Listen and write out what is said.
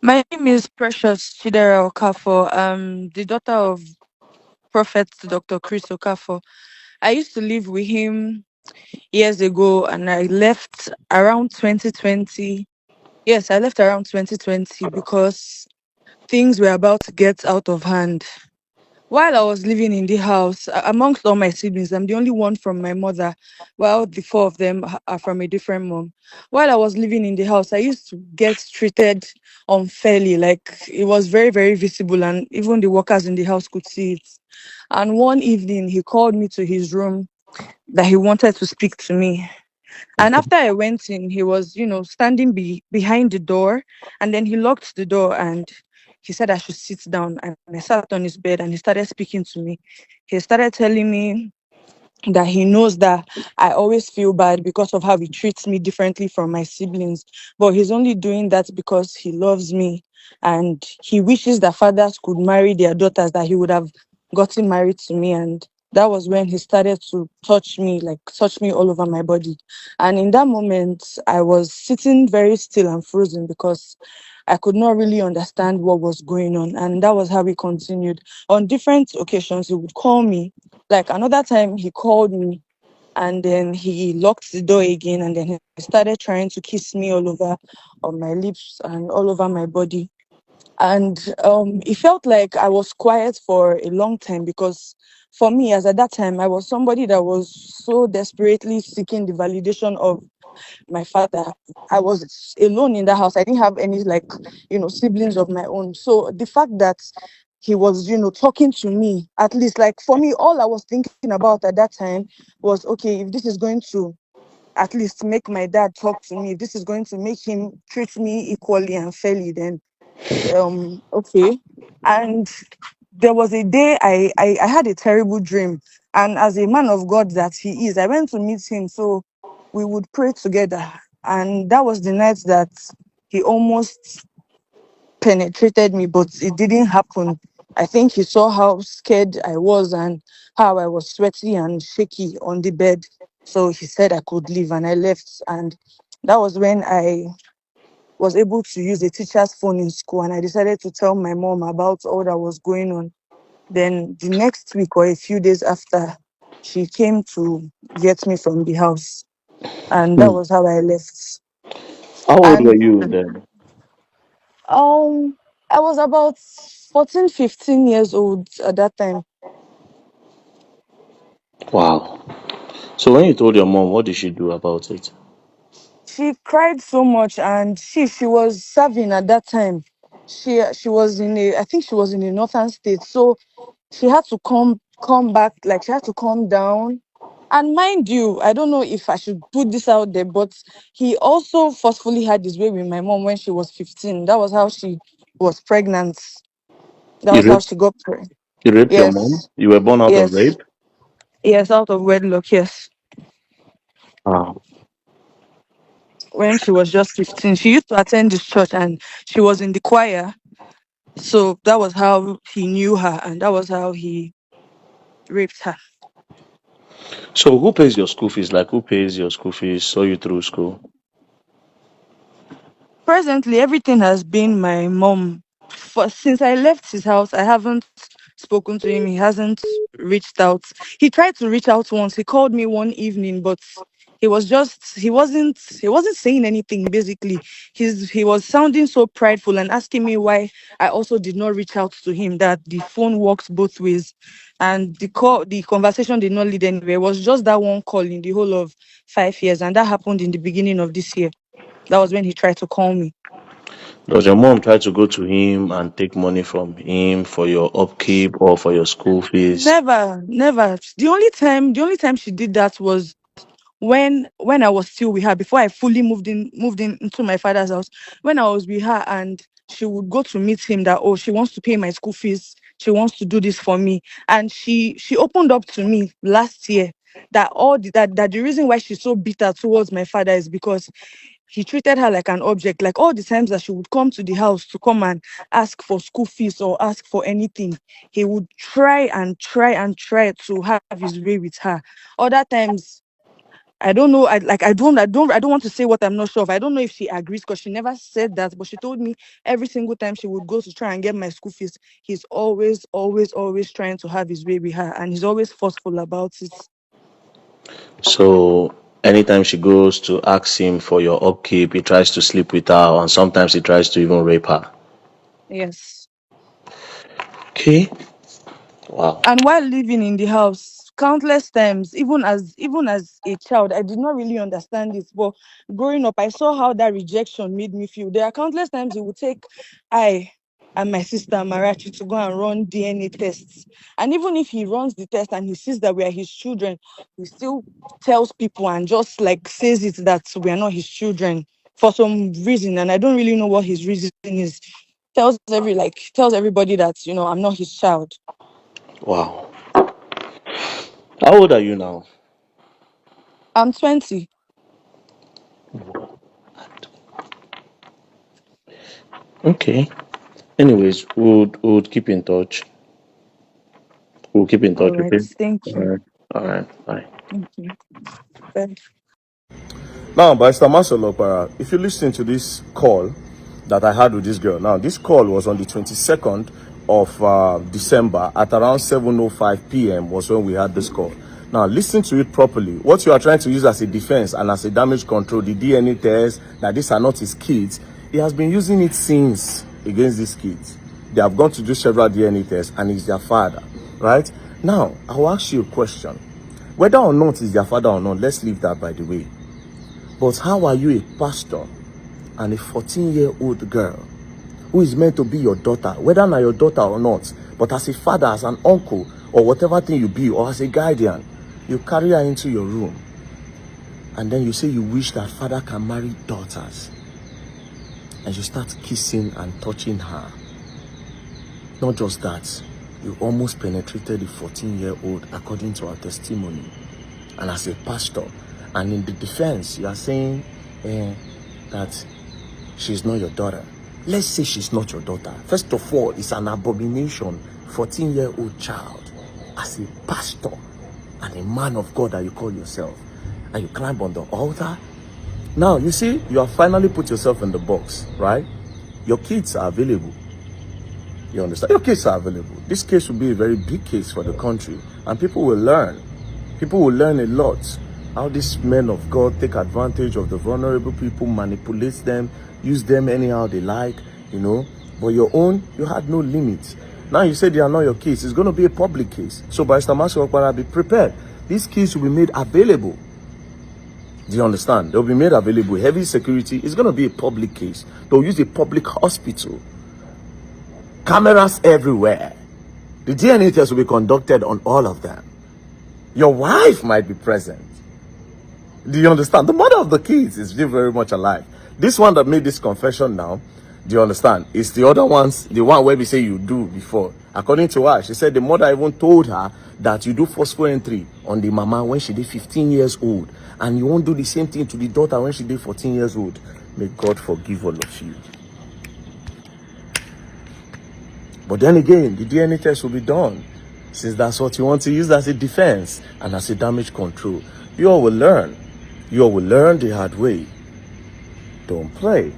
My name is Precious Chidera Okafor. The daughter of Prophet Dr. Chris Okafor. I used to live with him years ago and I left around 2020. Yes, I left around 2020 because things were about to get out of hand. While I was living in the house, amongst all my siblings, I'm the only one from my mother, while the four of them are from a different mom. While I was living in the house, I used to get treated unfairly. Like it was very, very visible, and even the workers in the house could see it. And one evening, he called me to his room that he wanted to speak to me. And Okay. after I went in, he was, standing behind the door. And then he locked the door and he said I should sit down. And I sat on his bed and he started speaking to me. He started telling me that he knows that I always feel bad because of how he treats me differently from my siblings. But he's only doing that because he loves me. And he wishes that fathers could marry their daughters, that he would have gotten married to me. And that was when he started to touch me, like touch me all over my body. And in that moment, I was sitting very still and frozen because I could not really understand what was going on. And that was how we continued. On different occasions, he would call me. Like another time, he called me and then he locked the door again and then he started trying to kiss me all over on my lips and all over my body. And it felt like I was quiet for a long time because for me, as at that time, I was somebody that was so desperately seeking the validation of my father. I was alone in the house. I didn't have any like, siblings of my own. So the fact that he was, talking to me, at least like for me, all I was thinking about at that time was, okay, if this is going to at least make my dad talk to me, if this is going to make him treat me equally and fairly, then okay. And there was a day I had a terrible dream, and as a man of God that he is, I went to meet him so we would pray together. And that was the night that he almost penetrated me, but it didn't happen. I think he saw how scared I was and how I was sweaty and shaky on the bed, so he said I could leave, and I left. And that was when I was able to use a teacher's phone in school, and I decided to tell my mom about all that was going on. Then the next week or a few days after, she came to get me from the house, and that Hmm. was how I left. How old were And you then? um I was about 14, 15 years old at that time. Wow. So when you told your mom, what did she do about it? She cried so much, and she was serving at that time. She was in a, I think she was in a northern state, so she had to come back, like she had to calm down. And mind you, I don't know if I should put this out there, but he also forcefully had his way with my mom when she was 15. That was how she was pregnant. That You was how raped, she got pregnant. you raped your mom? Yes, You were born out of yes, rape? yes, out of wedlock, yes. Wow. When she was just 15, she used to attend this church and she was in the choir. So that was how he knew her and that was how he raped her. So who pays your school fees? Like who pays your school fees, saw you through school? Presently, everything has been my mom. For since I left his house, I haven't spoken to him. He hasn't reached out. He tried to reach out once. He called me one evening, but he wasn't saying anything basically. He was sounding so prideful and asking me why I also did not reach out to him, that the phone works both ways. And the conversation did not lead anywhere. It was just that one call in the whole of 5 years, and that happened in the beginning of this year. That was when he tried to call me. Does your mom try to go to him and take money from him for your upkeep or for your school fees? Never, never. The only time she did that was when I was still with her before I fully moved in into my father's house. When I was with her and she would go to meet him that, oh, she wants to pay my school fees. She wants to do this for me. And she opened up to me last year that that the reason why she's so bitter towards my father is because he treated her like an object. Like all the times that she would come to the house to come and ask for school fees or ask for anything, he would try and try and try to have his way with her. Other times I don't know. I don't want to say what I'm not sure of. I don't know if she agrees because she never said that, but she told me every single time she would go to try and get my school fees, he's always, always, always trying to have his way with her, and he's always forceful about it. So anytime she goes to ask him for your upkeep, he tries to sleep with her, and sometimes he tries to even rape her. Yes. Okay. Wow. And while living in the house, countless times, even as a child, I did not really understand it. But growing up, I saw how that rejection made me feel. There are countless times he would take I and my sister Marachi to go and run DNA tests. And even if he runs the test and he sees that we are his children, he still tells people and just like says it that we are not his children for some reason. And I don't really know what his reason is. Tells everybody that, I'm not his child. Wow. How old are you now? I'm 20. Okay. Anyways, we'll keep in touch. We'll keep in All touch, right. okay? Thank All you. right. All right. Bye. Thank you. Bye. Now, Barrister Marcel Opara, if you listen to this call that I had with this girl, now this call was on the 22nd of December at around 7:05 p.m. was when we had this call. Now, listen to it properly. What you are trying to use as a defense and as a damage control, the DNA test, that these are not his kids, he has been using it since against these kids. They have gone to do several DNA tests and he's their father, right? Now, I will ask you a question. Whether or not he's their father or not, let's leave that by the way. But how are you a pastor and a 14-year-old girl who is meant to be your daughter, whether not your daughter or not, but as a father, as an uncle, or whatever thing you be, or as a guardian, you carry her into your room, and then you say you wish that father can marry daughters, and you start kissing and touching her. Not just that, you almost penetrated the 14-year-old according to her testimony. And as a pastor, and in the defense, you are saying that she's not your daughter. Let's say she's not your daughter. First of all, it's an abomination, 14-year-old child, as a pastor and a man of God that you call yourself, and you climb on the altar. Now, you see, you have finally put yourself in the box, right? Your kids are available. You understand? Your kids are available. This case will be a very big case for the country, and people will learn. People will learn a lot. How these men of God take advantage of the vulnerable people, manipulate them, use them anyhow they like, But your own, you had no limits. Now you say they are not your kids. It's going to be a public case. So Barrister Marcel Okpara, be prepared. These keys will be made available. Do you understand? They'll be made available. Heavy security. It's going to be a public case. They'll use a public hospital. Cameras everywhere. The DNA test will be conducted on all of them. Your wife might be present. Do you understand? The mother of the kids is still very much alive. This one that made this confession now, do you understand? It's the other ones, the one where we say you do before. According to her, she said the mother even told her that you do forceful entry on the mama when she did 15 years old. And you won't do the same thing to the daughter when she did 14 years old. May God forgive all of you. But then again, the DNA test will be done. Since that's what you want to use as a defense and as a damage control. You all will learn. You all will learn the hard way. Don't play.